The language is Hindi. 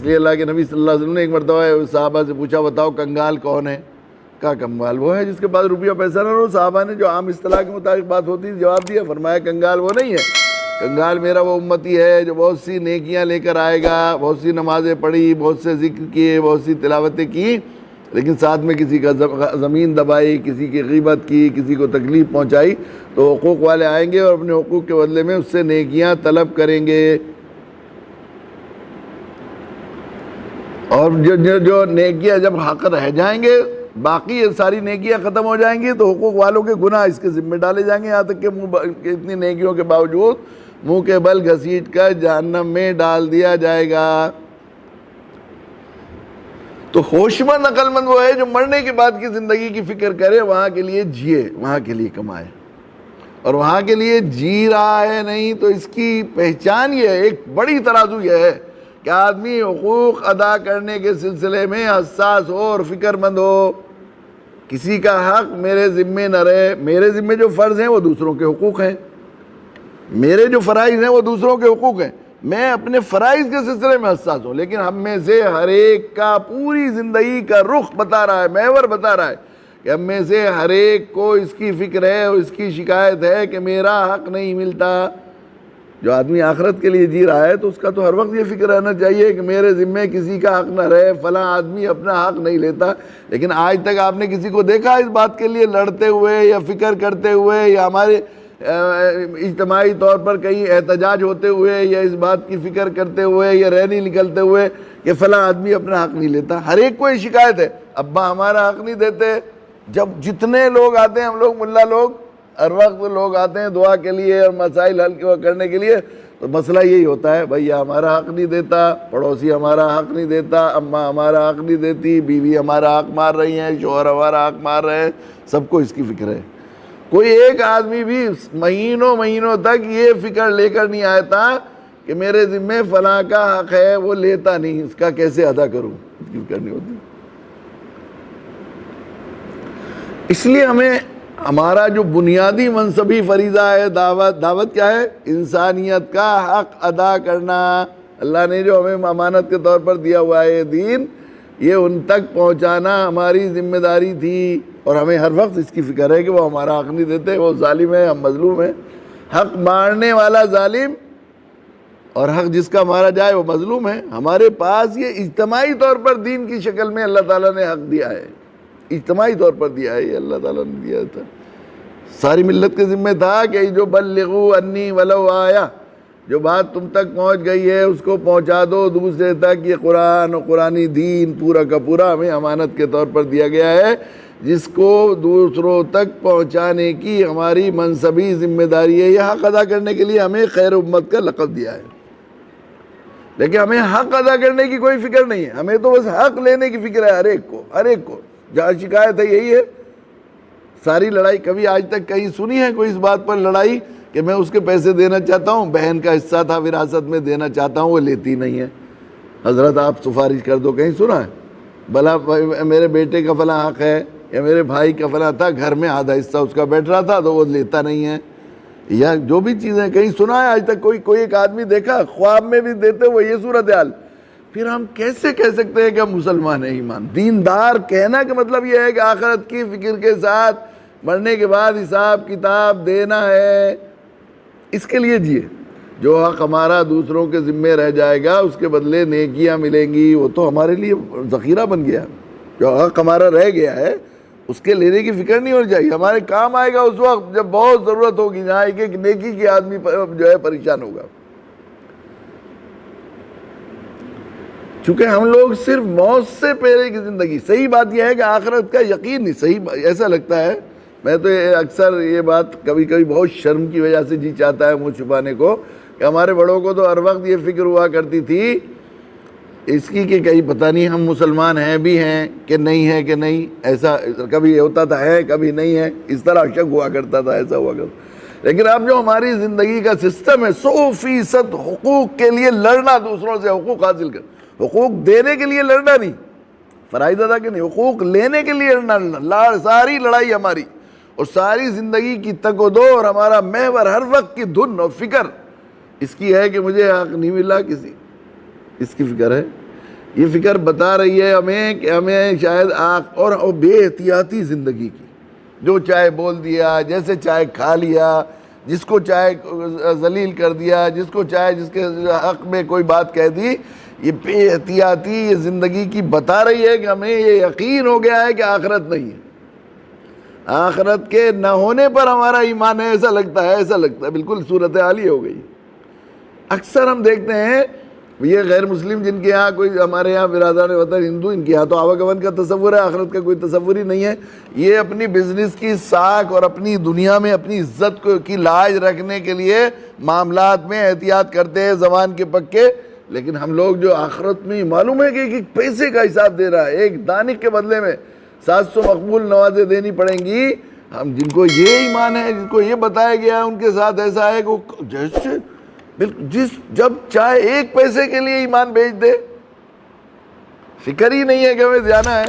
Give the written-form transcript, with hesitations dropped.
ये अल्लाह के नबी सल्लल्लाहु अलैहि वसल्लम ने एक मरतबा साहबा से पूछा, बताओ कंगाल कौन है? कहा कंगाल वो है जिसके पास रुपया पैसा ना हो। साहबा ने जो आम इस्तिलाह के मुताबिक बात होती है जवाब दिया, फरमाया कंगाल वो नहीं है, कंगाल मेरा वो उम्मती है जो बहुत सी नेकियां लेकर आएगा, बहुत सी नमाजें पढ़ी, बहुत से जिक्र किए, बहुत सी तिलावतें की, लेकिन साथ में किसी का ज़मीन दबाई, किसी की ग़ीबत की, किसी को तकलीफ़ पहुंचाई, तो हुकूक़ वाले आएंगे और अपने हुकूक़ के बदले में उससे नेकियां तलब करेंगे। और जो नेकियां जब हक़ रह जाएंगे, बाकी ये सारी नेकियां ख़त्म हो जाएंगी, तो हुकूक़ वालों के गुनाह इसके ज़िम्मे डाले जाएंगे, यहाँ तक कि इतनी नेकियों के बावजूद मुँह के बल घसीट कर जहन्नम में डाल दिया जाएगा। तो होशमंद अक्लमंद वो है जो मरने के बाद की ज़िंदगी की फ़िक्र करे, वहाँ के लिए जिए, वहाँ के लिए कमाए, और वहाँ के लिए जी रहा है नहीं तो इसकी पहचान ये है, एक बड़ी तराजू ये है कि आदमी हुकूक़ अदा करने के सिलसिले में हसास हो और फ़िक्रमंद हो। किसी का हक़ मेरे ज़िम्मे न रहे, मेरे ज़िम्मे जो फ़र्ज़ हैं वो दूसरों के हुकूक़ हैं, मेरे जो फ़राइज़ हैं वो दूसरों के हुकूक़ हैं, मैं अपने फ़राइज़ के सिलसिले में हसास हूँ। लेकिन हम में से हर एक का पूरी ज़िंदगी का रुख बता रहा है, महवर बता रहा है कि हम में से हर एक को इसकी फ़िक्र है और इसकी शिकायत है कि मेरा हक़ नहीं मिलता। जो आदमी आखिरत के लिए जी रहा है तो उसका तो हर वक्त ये फ़िक्र रहना चाहिए कि मेरे ज़िम्मे किसी का हक़ ना रहे, फ़लाँ आदमी अपना हक़ नहीं लेता। लेकिन आज तक आपने किसी को देखा इस बात के लिए लड़ते हुए या फ़िक्र करते हुए या हमारे इज्तिमाई तौर पर कहीं एहतजाज होते हुए या इस बात की फ़िक्र करते हुए या रैली निकलते हुए कि फ़लाँ आदमी अपना हक़ नहीं लेता? हर एक को ये शिकायत है, अब्बा हमारा हक़ नहीं देते। जब जितने लोग आते हैं, हम लोग मुल्ला लोग हर वक्त लोग आते हैं दुआ के लिए और मसाइल हल करने के लिए, तो मसला यही होता है, भैया हमारा हक़ नहीं देता, पड़ोसी हमारा हक़ नहीं देता, अम्मा हमारा हक़ नहीं देती, बीवी हमारा हक़ मार रही हैं, शौहर हमारा हक़ मार रहे हैं। सबको इसकी फ़िक्र है। कोई एक आदमी भी महीनों महीनों तक ये फ़िक्र लेकर नहीं आया था कि मेरे ज़िम्मे फ़लाँ का हक़ है, वो लेता नहीं, इसका कैसे अदा करूँ, इसकी फ़िक्र नहीं होती। इसलिए हमें हमारा जो बुनियादी मनसबी फरीज़ा है, दावत क्या है? इंसानियत का हक़ अदा करना। अल्लाह ने जो हमें अमानत के तौर पर दिया हुआ है ये दीन, ये उन तक पहुँचाना हमारी ज़िम्मेदारी थी, और हमें हर वक्त इसकी फ़िक्र है कि वो हमारा हक़ नहीं देते, वो जालिम है, हम मज़लूम हैं। हक़ मारने वाला जालिम और हक़ जिसका मारा जाए वो मज़लूम है। हमारे पास ये इज्तिमाई तौर पर दीन की शक्ल में अल्लाह ताला ने हक़ दिया है, इज्तिमाई तौर पर दिया है, ये अल्लाह ताला ने दिया था। सारी मिल्लत के ज़िम्मे था कि जो बल्लिगू अन्नी वलो आया, जो बात तुम तक पहुँच गई है उसको पहुँचा दो दूसरे तक। ये कुरान और कुरानी दीन पूरा का पूरा हमें अमानत के तौर पर दिया गया है, जिसको दूसरों तक पहुँचाने की हमारी मनसबी ज़िम्मेदारी है। यह हक़ अदा करने के लिए हमें खैर उम्मत का लक़ब दिया है, लेकिन हमें हक़ अदा करने की कोई फ़िक्र नहीं है, हमें तो बस हक़ लेने की फ़िक्र है। हर एक को जहाँ शिकायत है यही है। सारी लड़ाई कभी आज तक कहीं सुनी है कोई इस बात पर लड़ाई कि मैं उसके पैसे देना चाहता हूँ, बहन का हिस्सा था विरासत में देना चाहता हूँ, वो लेती नहीं है, हज़रत आप सिफारिश कर दो, कहीं सुना है? भला मेरे बेटे का फला हक़ है या मेरे भाई का फला था, घर में आधा हिस्सा उसका बैठ रहा था तो वो लेता नहीं है, या जो भी चीज़ें कहीं सुना है आज तक? कोई एक आदमी देखा ख्वाब में भी देते हुए ये सूरत हाल? फिर हम कैसे कह सकते हैं कि हम मुसलमान है, ईमान दीनदार कहना का मतलब यह है कि आखिरत की फ़िक्र के साथ मरने के बाद हिसाब किताब देना है, इसके लिए जिए। जो हक़ हमारा दूसरों के ज़िम्मे रह जाएगा उसके बदले नेकियां मिलेंगी, वो तो हमारे लिए ज़ख़ीरा बन गया। जो हक़ हमारा रह गया है उसके लेने की फ़िक्र नहीं होनी चाहिए, हमारे काम आएगा उस वक्त जब बहुत ज़रूरत होगी, जहाँ एक एक नेकी की आदमी जो है परेशान होगा। चूँकि हम लोग सिर्फ मौत से पहले की ज़िंदगी, सही बात यह है कि आखिरत का यकीन नहीं, सही ऐसा लगता है। मैं तो अक्सर ये बात कभी कभी बहुत शर्म की वजह से जी चाहता है मुँह छुपाने को, कि हमारे बड़ों को तो हर वक्त ये फ़िक्र हुआ करती थी इसकी कि कहीं पता नहीं हम मुसलमान हैं भी हैं कि नहीं है कि नहीं, ऐसा कभी होता था है कभी नहीं है, इस तरह शक हुआ करता था, ऐसा हुआ करता। लेकिन अब जो हमारी ज़िंदगी का सिस्टम है 100% हुकूक़ के लिए लड़ना, दूसरों से हुकूक़ हासिल कर, हुकूक़ देने के लिए लड़ना नहीं, फ़राइज़ अदा के नहीं, हुकूक़ लेने के लिए लड़ना। सारी लड़ाई हमारी और सारी ज़िंदगी की तको-दो और हमारा महवर हर वक्त की धुन और फ़िक्र इसकी है कि मुझे हक़ नहीं मिला किसी, इसकी फ़िक्र है। ये फिक्र बता रही है हमें कि हमें शायद और बेहतियाती ज़िंदगी की, जो चाहे बोल दिया, जैसे चाहे खा लिया, जिसको चाहे जलील कर दिया, जिसको चाहे जिसके हक में कोई बात कह दी, ये बेहतियाती ये ज़िंदगी की बता रही है कि हमें ये यकीन हो गया है कि आखिरत नहीं है। आखिरत के न होने पर हमारा ईमान है, ऐसा लगता है, ऐसा लगता है, बिल्कुल सूरत हाल ही हो गई। अक्सर हम देखते हैं ये गैर मुस्लिम जिनके यहाँ कोई, हमारे यहाँ बिरादरान वतन हिंदू, इनके यहाँ तो आवागमन का तसव्वुर है, आखिरत का कोई तसव्वुर ही नहीं है। ये अपनी बिजनेस की साख और अपनी दुनिया में अपनी इज्जत को की लाज रखने के लिए मामलात में एहतियात करते हैं ज़बान के पक्के, लेकिन हम लोग जो आखिरत में मालूम है कि पैसे का हिसाब दे रहा है, एक दानिक के बदले में 700 मकबूल नवाज़ें देनी पड़ेंगी। हम जिनको ये ईमान है, जिनको ये बताया गया है, उनके साथ ऐसा है कि वो जैसे जिस जब चाहे एक पैसे के लिए ईमान बेच दे, फिक्र ही नहीं है कि हमें जाना है।